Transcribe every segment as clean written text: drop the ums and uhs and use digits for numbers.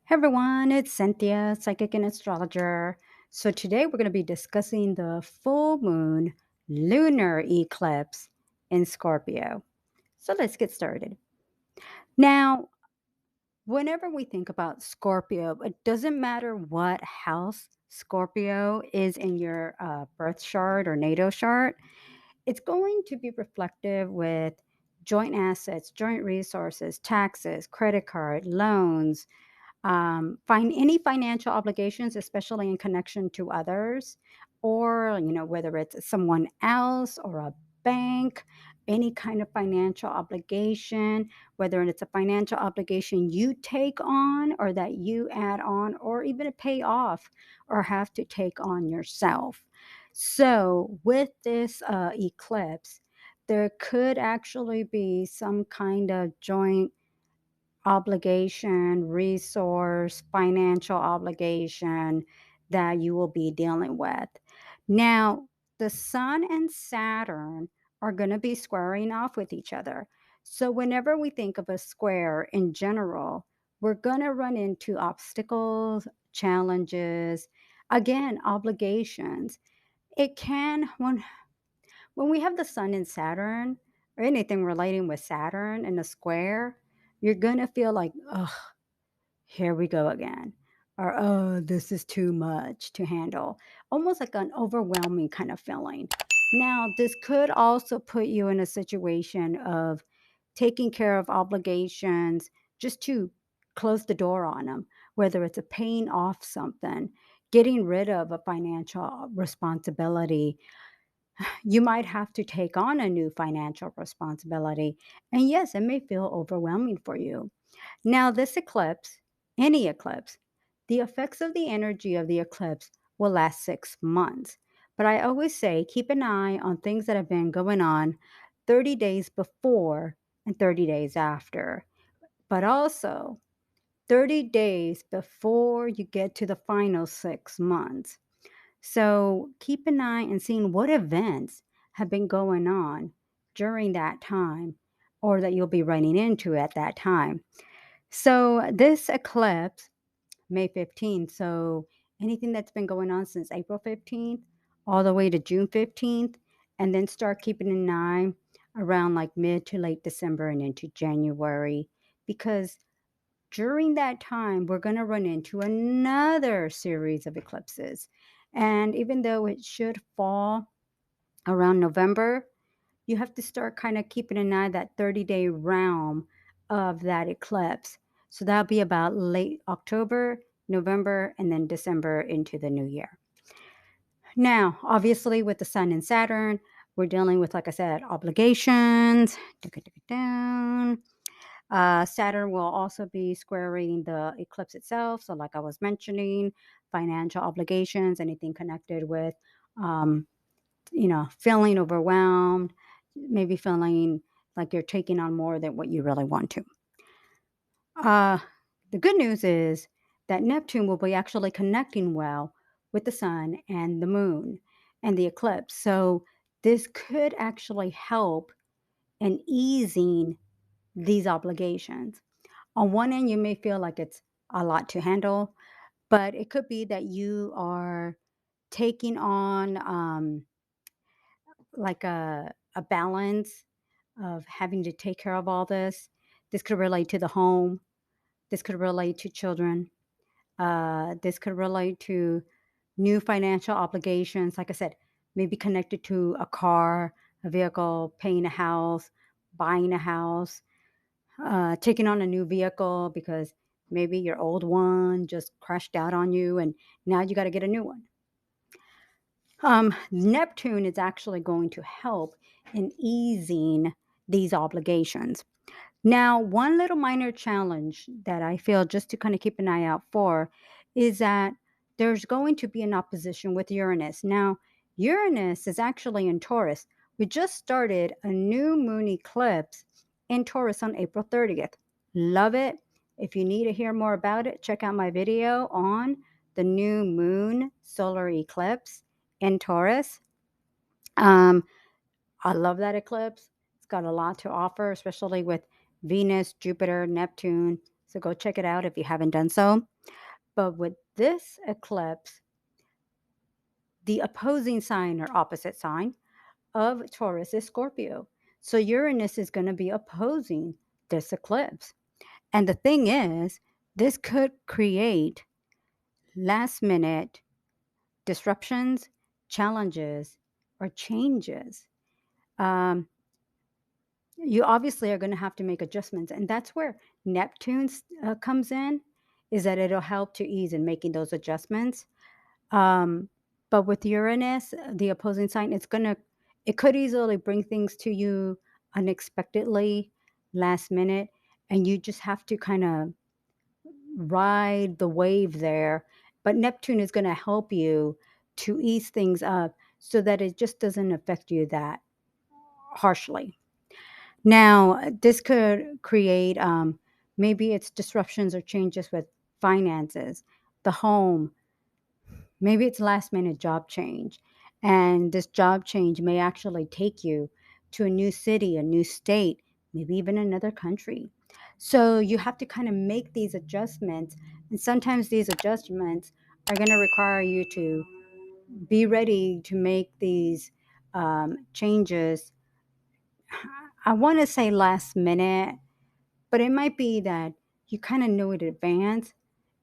Hey everyone, it's Cynthia, psychic and astrologer. So today we're going to be discussing the full moon lunar eclipse in Scorpio. So let's get started. Now, whenever we think about Scorpio, it doesn't matter what house Scorpio is in your birth chart or natal chart, it's going to be reflective with joint assets, joint resources, taxes, credit card, loans, find any financial obligations, especially in connection to others, or whether it's someone else or a bank, any kind of financial obligation, whether it's a financial obligation you take on or that you add on, or even pay off or have to take on yourself. So with this eclipse, there could actually be some kind of joint obligation, resource, financial obligation that you will be dealing with. Now, the Sun and Saturn are going to be squaring off with each other. So, whenever we think of a square in general, we're going to run into obstacles, challenges, again, obligations. It can, when we have the Sun and Saturn, or anything relating with Saturn in a square, you're gonna feel like, "Ugh, here we go again," or, "Oh, this is too much to handle." Almost like an overwhelming kind of feeling. Now, this could also put you in a situation of taking care of obligations just to close the door on them, whether it's a paying off something, getting rid of a financial responsibility. You might have to take on a new financial responsibility. And yes, it may feel overwhelming for you. Now, this eclipse, any eclipse, the effects of the energy of the eclipse will last 6 months. But I always say keep an eye on things that have been going on 30 days before and 30 days after. But also 30 days before you get to the final 6 months. So keep an eye and seeing what events have been going on during that time or that you'll be running into at that time. So this eclipse, May 15th, so anything that's been going on since April 15th all the way to June 15th, and then start keeping an eye around like mid to late December and into January, because during that time, we're going to run into another series of eclipses. And even though it should fall around November, you have to start kind of keeping an eye that 30-day realm of that eclipse. So that'll be about late October, November, and then December into the new year. Now, obviously, with the Sun and Saturn, we're dealing with, like I said, obligations. Down. Saturn will also be squaring the eclipse itself. So, like I was mentioning, financial obligations, anything connected with, um, feeling overwhelmed, maybe feeling like you're taking on more than what you really want to. Uh, the good news is that Neptune will be actually connecting well with the sun and the moon and the eclipse. So, this could actually help in easing these obligations. On one end, you may feel like it's a lot to handle, but it could be that you are taking on like a balance of having to take care of all this. This could relate to the home. This could relate to children. This could relate to new financial obligations. Like I said, maybe connected to a car, a vehicle, paying a house, buying a house, taking on a new vehicle because maybe your old one just crashed out on you and now you got to get a new one. Neptune is actually going to help in easing these obligations. Now, one little minor challenge that I feel just to kind of keep an eye out for is that there's going to be an opposition with Uranus. Now, Uranus is actually in Taurus. We just started a new moon eclipse in Taurus on April 30th. Love it. If you need to hear more about it, check out my video on the new moon solar eclipse in Taurus. Um, I love that eclipse. It's got a lot to offer, especially with Venus, Jupiter, Neptune, So go check it out if you haven't done so. But with this eclipse, the opposing sign or opposite sign of Taurus is Scorpio. So Uranus is going to be opposing this eclipse. And the thing is, this could create last minute disruptions, challenges, or changes. Um, you obviously are going to have to make adjustments. And that's where Neptune comes in, is that it'll help to ease in making those adjustments. Um, but with Uranus, the opposing sign, it could easily bring things to you unexpectedly, last minute, and you just have to kind of ride the wave there. But Neptune is going to help you to ease things up so that it just doesn't affect you that harshly. Now, this could create maybe it's disruptions or changes with finances, the home, maybe it's last minute job change. And this job change may actually take you to a new city, a new state, maybe even another country. So you have to kind of make these adjustments. And sometimes these adjustments are going to require you to be ready to make these changes. I want to say last minute, but it might be that you kind of know it in advance.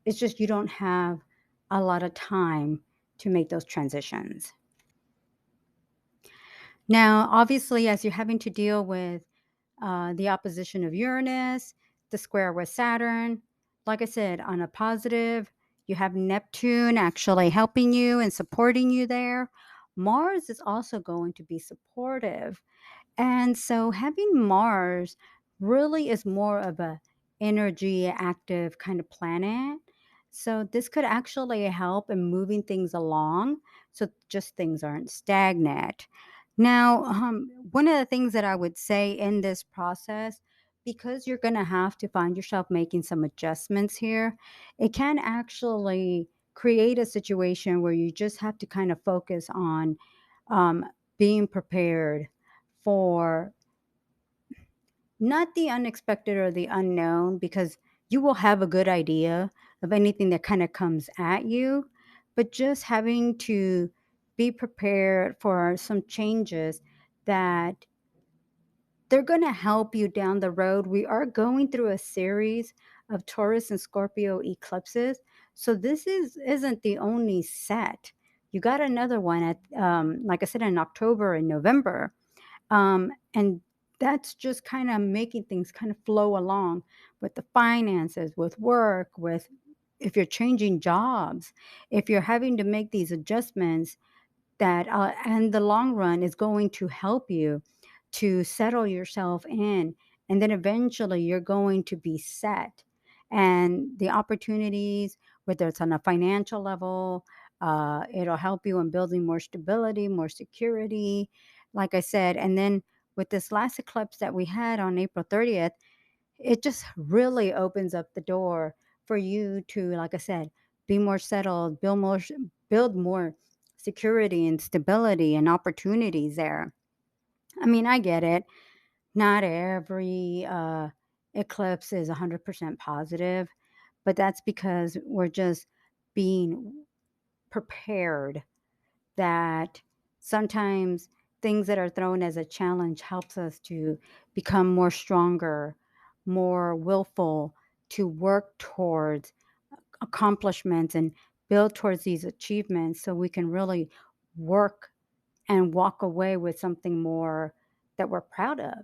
It's just you don't have a lot of time to make those transitions. Now, obviously, as you're having to deal with the opposition of Uranus, the square with Saturn, like I said, on a positive, you have Neptune actually helping you and supporting you there. Mars is also going to be supportive. And so having Mars really is more of a energy active kind of planet. So this could actually help in moving things along so just things aren't stagnant. Now, one of the things that I would say in this process, because you're going to have to find yourself making some adjustments here, it can actually create a situation where you just have to kind of focus on um, being prepared for not the unexpected or the unknown, because you will have a good idea of anything that kind of comes at you, but just having to be prepared for some changes that they're going to help you down the road. We are going through a series of Taurus and Scorpio eclipses, so this isn't the only set. You got another one at, like I said, in October and November, and that's just kind of making things kind of flow along with the finances, with work, with if you're changing jobs, if you're having to make these adjustments that in the long run is going to help you to settle yourself in, and then eventually you're going to be set, and the opportunities, whether it's on a financial level, it'll help you in building more stability, more security, like I said. And then with this last eclipse that we had on April 30th, it just really opens up the door for you to, like I said, be more settled, build more security and stability and opportunities there. I mean, I get it. Not every eclipse is 100% positive, but that's because we're just being prepared that sometimes things that are thrown as a challenge helps us to become more stronger, more willful, to work towards accomplishments and build towards these achievements so we can really work and walk away with something more that we're proud of.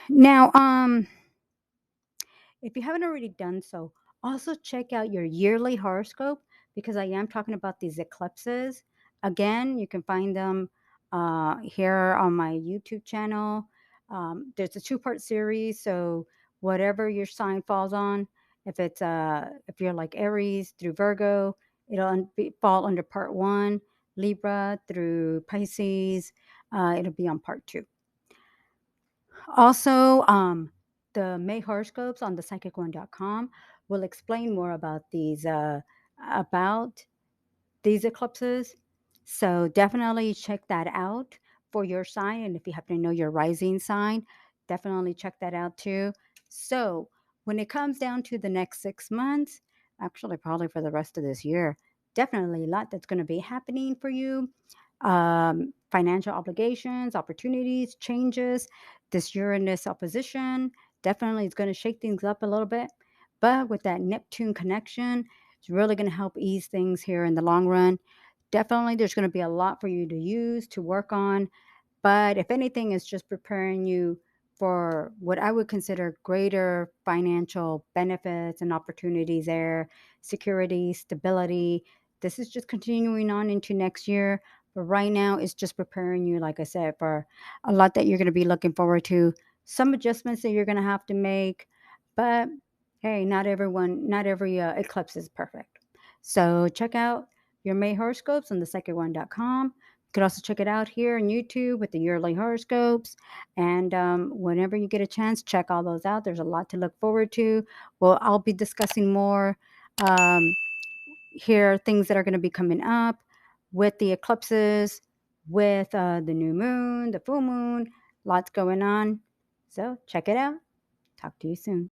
Now, if you haven't already done so, also check out your yearly horoscope, because I am talking about these eclipses. Again, you can find them here on my YouTube channel. There's a two-part series, so whatever your sign falls on, if you're like Aries through Virgo, fall under part one. Libra through Pisces, it'll be on part two. Also, the May horoscopes on thepsychicone.com will explain more about these eclipses. So definitely check that out for your sign. And if you happen to know your rising sign, definitely check that out too. So when it comes down to the next 6 months, actually, probably for the rest of this year, definitely a lot that's going to be happening for you. Financial obligations, opportunities, changes. This Uranus opposition definitely is going to shake things up a little bit. But with that Neptune connection, it's really going to help ease things here in the long run. Definitely, there's going to be a lot for you to use, to work on. But if anything, it's just preparing you for what I would consider greater financial benefits and opportunities there, security, stability. This is just continuing on into next year. But right now, it's just preparing you, like I said, for a lot that you're going to be looking forward to, some adjustments that you're going to have to make. But hey, not every eclipse is perfect. So check out your May horoscopes on the2nd1.com. You could also check it out here on YouTube with the yearly horoscopes. And whenever you get a chance, check all those out. There's a lot to look forward to. Well, I'll be discussing more um, here, things that are going to be coming up with the eclipses, with the new moon, the full moon, lots going on. So check it out. Talk to you soon.